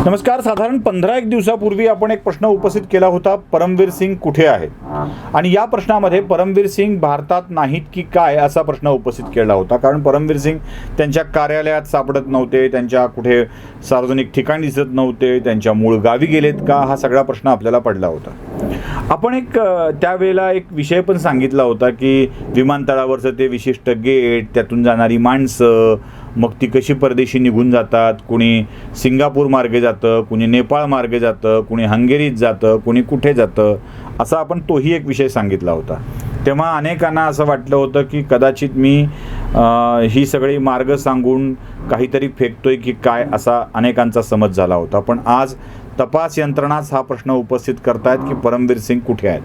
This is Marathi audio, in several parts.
नमस्कार. साधारण 15-1 दिवसापूर्वी आपण एक प्रश्न उपस्थित केला होता, परमवीर सिंग कुठे आहेत. आणि या प्रश्नामध्ये परमवीर सिंग भारतात नाहीत की काय असा प्रश्न उपस्थित केला होता. कारण परमवीर सिंग त्यांच्या कार्यालयात सापडत नव्हते, त्यांच्या कुठे सार्वजनिक ठिकाणी दिसत नव्हते, त्यांच्या मूळ गावी गेलेत का, हा सगळा प्रश्न आपल्याला पडला होता. आपण त्यावेळेला एक विषय पण सांगितला होता की विमानतळावरचं ते विशिष्ट गेट, त्यातून जाणारी माणसं, मग ती कशी परदेशी निघून जातात. कुणी सिंगापूर मार्गे जातं, कुणी नेपाळ मार्गे जातं, कुणी हंगेरीत जातं, कुणी कुठे जातं, असा आपण तोही एक विषय सांगितला होता. तेव्हा अनेकांना असं वाटलं होतं की कदाचित मी ही सगळी मार्ग सांगून काहीतरी फेकतोय की काय, असा अनेकांचा समज झाला होता. पण आज तपास यंत्रणाच हा प्रश्न उपस्थित करतायत की परमवीर सिंग कुठे आहेत.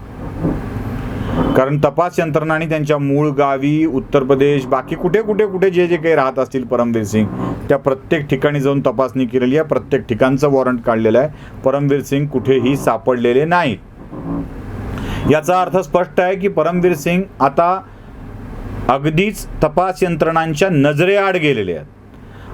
कारण तपास यंत्रणांनी त्यांच्या मूळ गावी, उत्तर प्रदेश, बाकी कुठे कुठे जे काही राहत असतील परमवीर सिंग, त्या प्रत्येक ठिकाणी जाऊन तपासणी केलेली आहे, प्रत्येक ठिकाणचं वॉरंट काढलेलं आहे. परमवीर सिंग कुठेही सापडलेले नाहीत. याचा अर्थ स्पष्ट आहे की परमवीर सिंग आता अगदीच तपास यंत्रणांच्या नजरेआड गेलेले आहेत.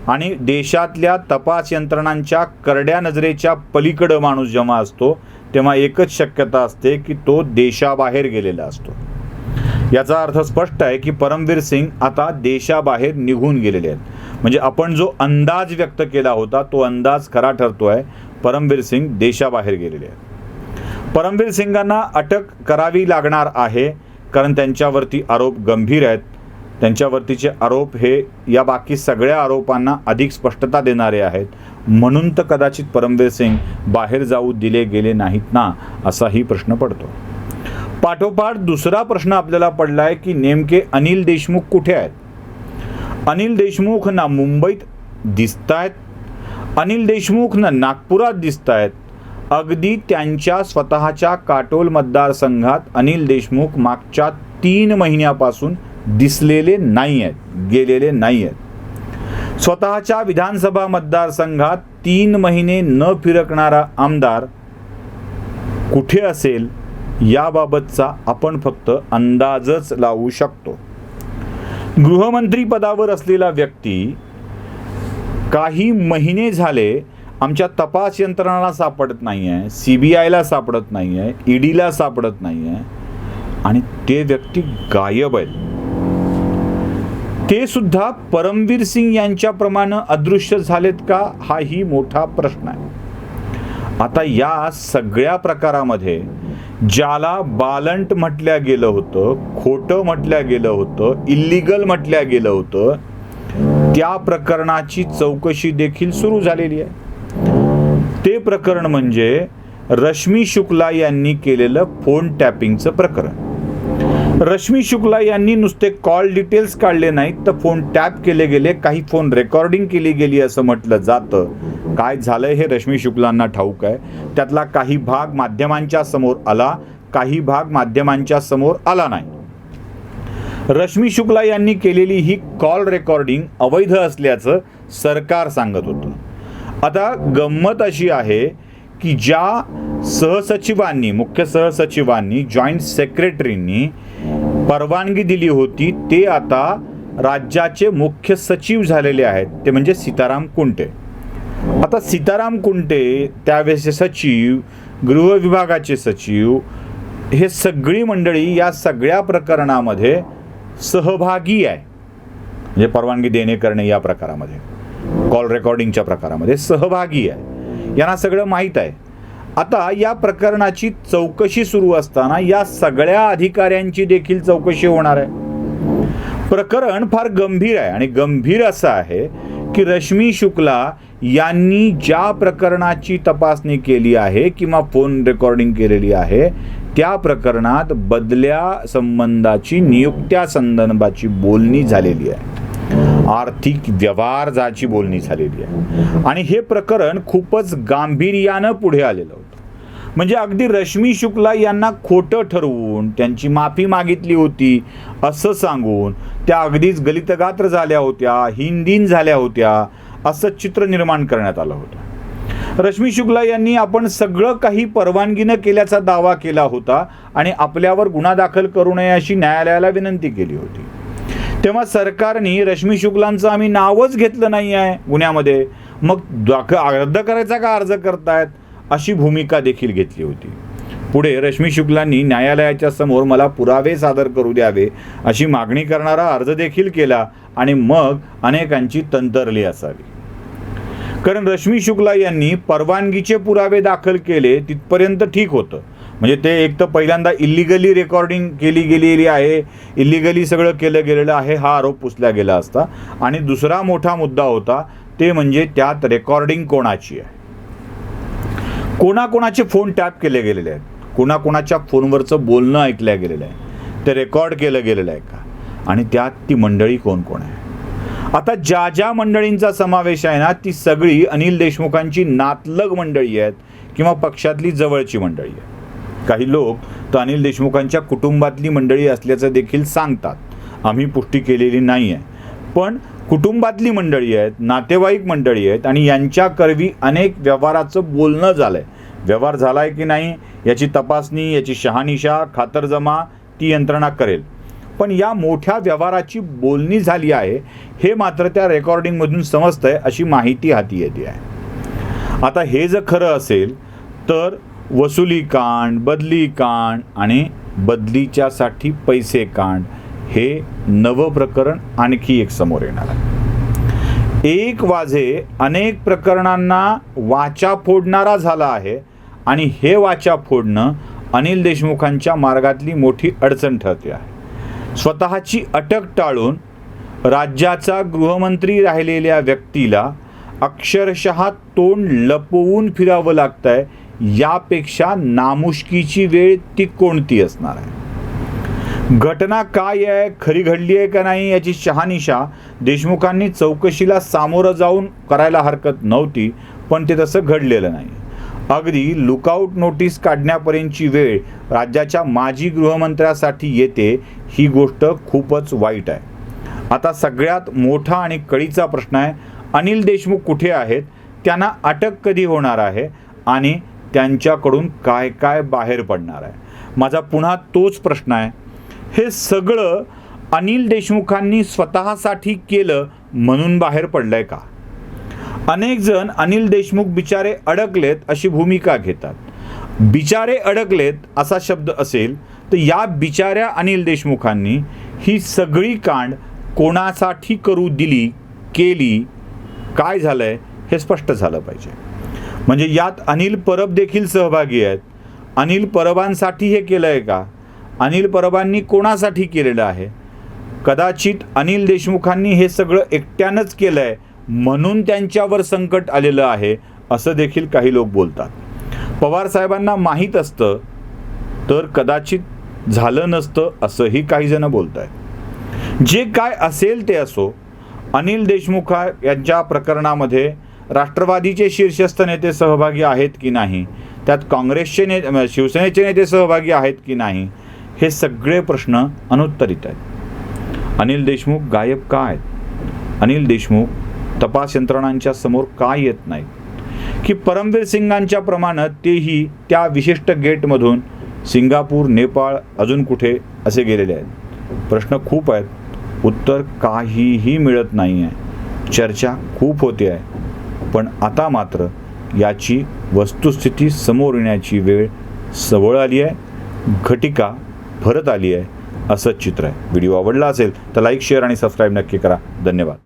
आणि देशातल्या तपास यंत्रणांच्या करड्या नजरेच्या पलीकडं माणूस जेव्हा असतो तेव्हा एकच शक्यता असते की तो देशाबाहेर गेलेला असतो. याचा अर्थ स्पष्ट आहे की परमवीर सिंग आता देशाबाहेर निघून गेलेले आहेत. म्हणजे आपण जो अंदाज व्यक्त केला होता तो अंदाज खरा ठरतोय. परमवीर सिंग देशाबाहेर गेलेले आहेत. परमवीर सिंगांना अटक करावी लागणार आहे, कारण त्यांच्यावरती आरोप गंभीर आहेत. त्यांच्यावरतीचे आरोप हे या बाकी सगळ्या आरोपांना अधिक स्पष्टता देणारे आहेत. म्हणून तर कदाचित परमवीर सिंग बाहेर जाऊ दिले गेले नाहीत ना, असाही प्रश्न पडतो. पाठोपाठ दुसरा प्रश्न आपल्याला पडला आहे की नेमके अनिल देशमुख कुठे आहेत. अनिल देशमुख ना मुंबईत दिसत आहेत, अनिल देशमुख ना नागपुरात दिसत आहेत. अगदी त्यांच्या स्वतःच्या काटोल मतदारसंघात अनिल देशमुख मागच्या 3 महिन्यापासून दिसलेले नाही आहेत, गेलेले नाही आहेत. स्वतःच्या विधानसभा मतदारसंघात 3 महिने न फिरकणारा आमदार कुठे असेल याबाबतचा आपण फक्त अंदाजच लावू शकतो. गृहमंत्री पदावर असलेला व्यक्ती काही महिने झाले आमच्या तपास यंत्रणाला सापडत नाही आहे, CBIला सापडत नाही आहे, EDला सापडत नाही आहे, आणि ते व्यक्ती गायब आहेत. ते सुद्धा परमवीर सिंग यांच्याप्रमाणे अदृश्य झालेत का, हाही मोठा प्रश्न आहे. आता या सगळ्या प्रकारामध्ये ज्याला बालंट म्हटलं गेलं होतं, खोटं म्हटलं गेलं होतं, इल्लीगल म्हटलं गेलं होतं, त्या प्रकरणाची चौकशी देखील सुरू झालेली आहे. ते प्रकरण म्हणजे रश्मी शुक्ला यांनी केलेलं फोन टॅपिंगचं प्रकरण. रश्मी शुक्ला यांनी नुसते कॉल डिटेल्स काढले नाहीत, तर फोन टॅप केले गेले, काही फोन रेकॉर्डिंग केली गेली असं म्हटलं जातं. काय झालंय हे रश्मी शुक्लांना ठाऊक आहे. त्यातला काही भाग माध्यमांच्या समोर आला, काही भाग माध्यमांच्या समोर आला नाही. रश्मी शुक्ला यांनी केलेली ही कॉल रेकॉर्डिंग अवैध असल्याचं सरकार सांगत होतं. आता गंमत अशी आहे की ज्या सहसचिवांनी, मुख्य सहसचिवांनी, जॉईंट सेक्रेटरींनी परवानगी दिली होती ते आता राज्याचे मुख्य सचिव झालेले आहेत, ते म्हणजे सीताराम कुंटे. आता सीताराम कुंटे, त्यावेळेचे सचिव, गृह विभागाचे सचिव, हे सगळी मंडळी या सगळ्या प्रकरणामध्ये सहभागी आहे. म्हणजे परवानगी देणे करणे या प्रकारामध्ये, कॉल रेकॉर्डिंगच्या प्रकारामध्ये सहभागी आहे. यांना सगळं माहीत आहे. आता या प्रकरणाची चौकशी सुरू असताना या सगळ्या अधिकाऱ्यांची देखील चौकशी होणार आहे. प्रकरण फार गंभीर आहे, आणि गंभीर असं आहे की रश्मी शुक्ला यांनी ज्या प्रकरणाची तपासणी केली आहे किंवा फोन रेकॉर्डिंग केलेली आहे त्या प्रकरणात बदल्या संबंधाची, नियुक्त्या संदर्भाची बोलणी झालेली आहे, आर्थिक व्यवहार जाची बोलणी झालेली आहे. आणि हे प्रकरण खूपच गांभीर्यानं पुढे आलेलं होतं. म्हणजे अगदी रश्मी शुक्ला यांना खोटं ठरवून त्यांची माफी मागितली होती असं सांगून त्या अगदीच गलितगात्र झाल्या होत्या, हिंदीन झाल्या होत्या, असं चित्र निर्माण करण्यात आलं होतं. रश्मी शुक्ला यांनी आपण सगळं काही परवानगीनं केल्याचा दावा केला होता आणि आपल्यावर गुन्हा दाखल करू नये अशी न्यायालयाला विनंती केली होती. तेव्हा सरकारने रश्मी शुक्लांचं आम्ही नावच घेतलं नाही आहे गुन्ह्यामध्ये, मग रद्द करायचा का अर्ज करतायत, अशी भूमिका देखील घेतली होती. पुढे रश्मी शुक्लांनी न्यायालयाच्या समोर मला पुरावे सादर करू द्यावे अशी मागणी करणारा अर्ज देखील केला आणि मग अनेकांची तंतरली असावी. कारण रश्मी शुक्ला यांनी परवानगीचे पुरावे दाखल केले तिथपर्यंत ठीक होतं. म्हणजे ते एक तर पहिल्यांदा इल्लिगली रेकॉर्डिंग केली गेलेली आहे, इल्लिगली सगळं केलं गेलेलं आहे हा आरोप पुसला गेला असता. आणि दुसरा मोठा मुद्दा होता ते म्हणजे त्यात रेकॉर्डिंग कोणाची आहे, कोणाकोणाचे फोन टॅप केले गेलेले आहेत, कोणाकोणाच्या फोनवरचं बोलणं ऐकलं गेलेलं आहे, ते रेकॉर्ड केलं गेलेलं आहे का, आणि त्यात ती मंडळी कोण कोण आहे. आता ज्या ज्या मंडळींचा समावेश आहे ना ती सगळी अनिल देशमुखांची नातलग मंडळी आहेत किंवा पक्षातली जवळची मंडळी आहे. काही लोक तर अनिल देशमुखांच्या कुटुंबातली मंडळी असल्याचं देखील सांगतात. आम्ही पुष्टी केलेली नाही आहे, पण कुटुंबातली मंडळी आहेत, नातेवाईक मंडळी आहेत आणि यांच्याकरवी अनेक व्यवहाराचं बोलणं झालं आहे. व्यवहार झाला आहे की नाही याची तपासणी, याची शहानिशा, खातरजमा ती यंत्रणा करेल. पण या मोठ्या व्यवहाराची बोलणी झाली आहे हे मात्र त्या रेकॉर्डिंगमधून समजतंय अशी माहिती हाती येते आहे. आता हे जर खरं असेल तर वसुली कांड, बदली कांड आणि बदलीच्यासाठी पैसे कांड हे नवं प्रकरण आणखी एक समोर येणार आहे. एक वाझे अनेक प्रकरणांना वाचा फोडणारा झाला आहे आणि हे वाचा फोडणं अनिल देशमुखांच्या मार्गातली मोठी अडचण ठरते आहे. स्वतःची अटक टाळून राज्याचा गृहमंत्री राहिलेल्या व्यक्तीला अक्षरशः तोंड लपवून फिरावं लागतंय, यापेक्षा नामुष्कीची वेळ ती कोणती असणार आहे. घटना काय आहे, खरी घडली आहे का नाही याची शहानिशा देशमुखांनी चौकशीला सामोरं जाऊन करायला हरकत नव्हती, पण ते तसं घडलेलं नाही. अगदी लुकआउट नोटीस काढण्यापर्यंतची वेळ राज्याच्या माजी गृहमंत्र्यासाठी येते, ही गोष्ट खूपच वाईट आहे. आता सगळ्यात मोठा आणि कळीचा प्रश्न आहे अनिल देशमुख कुठे आहेत, त्यांना अटक कधी होणार आहे आणि त्यांच्याकडून काय काय बाहेर पडणार आहे. माझा पुन्हा तोच प्रश्न आहे, हे सगळं अनिल देशमुखांनी स्वतःसाठी केलं म्हणून बाहेर पडलंय का. अनेक जण अनिल देशमुख बिचारे अडकलेत अशी भूमिका घेतात. बिचारे अडकलेत असा शब्द असेल तर या बिचाऱ्या अनिल देशमुखांनी ही सगळी कांड कोणासाठी करू दिली, केली, काय झालंय हे स्पष्ट झालं पाहिजे. म्हणजे यात अनिल परब देखील सहभागी आहेत. अनिल परबांसाठी हे केलं आहे का, अनिल परबांनी कोणासाठी केलेलं आहे. कदाचित अनिल देशमुखांनी हे सगळं एकट्यानंच केलं आहे म्हणून त्यांच्यावर संकट आलेलं आहे असं देखील काही लोक बोलतात. पवार साहेबांना माहीत असतं तर कदाचित झालं नसतं असंही काही जण बोलत आहेत. जे काय असेल ते असो, अनिल देशमुख यांच्या प्रकरणामध्ये राष्ट्रवादीचे शीर्षस्थ नेते सहभागी आहेत की नाही, त्यात काँग्रेसचे शिवसेनेचे नेते सहभागी आहेत की नाही, हे सगळे प्रश्न अनुत्तरित आहेत. अनिल देशमुख गायब का आहेत, अनिल देशमुख तपास यंत्रणांच्या समोर का येत नाहीत, की परमवीर सिंगांच्या प्रमाणे तेही त्या विशिष्ट गेटमधून सिंगापूर, नेपाळ, अजून कुठे असे गेलेले आहेत. प्रश्न खूप आहेत, उत्तर काहीही मिळत नाही आहे. चर्चा खूप होते आहे, पण आता मात्र याची वस्तुस्थिती समोर येण्याची वेळ जवळ आली आहे, घटिका भरत आली आहे असंच चित्र आहे. व्हिडिओ आवडला असेल तर लाईक, शेअर आणि सबस्क्राईब नक्की करा. धन्यवाद.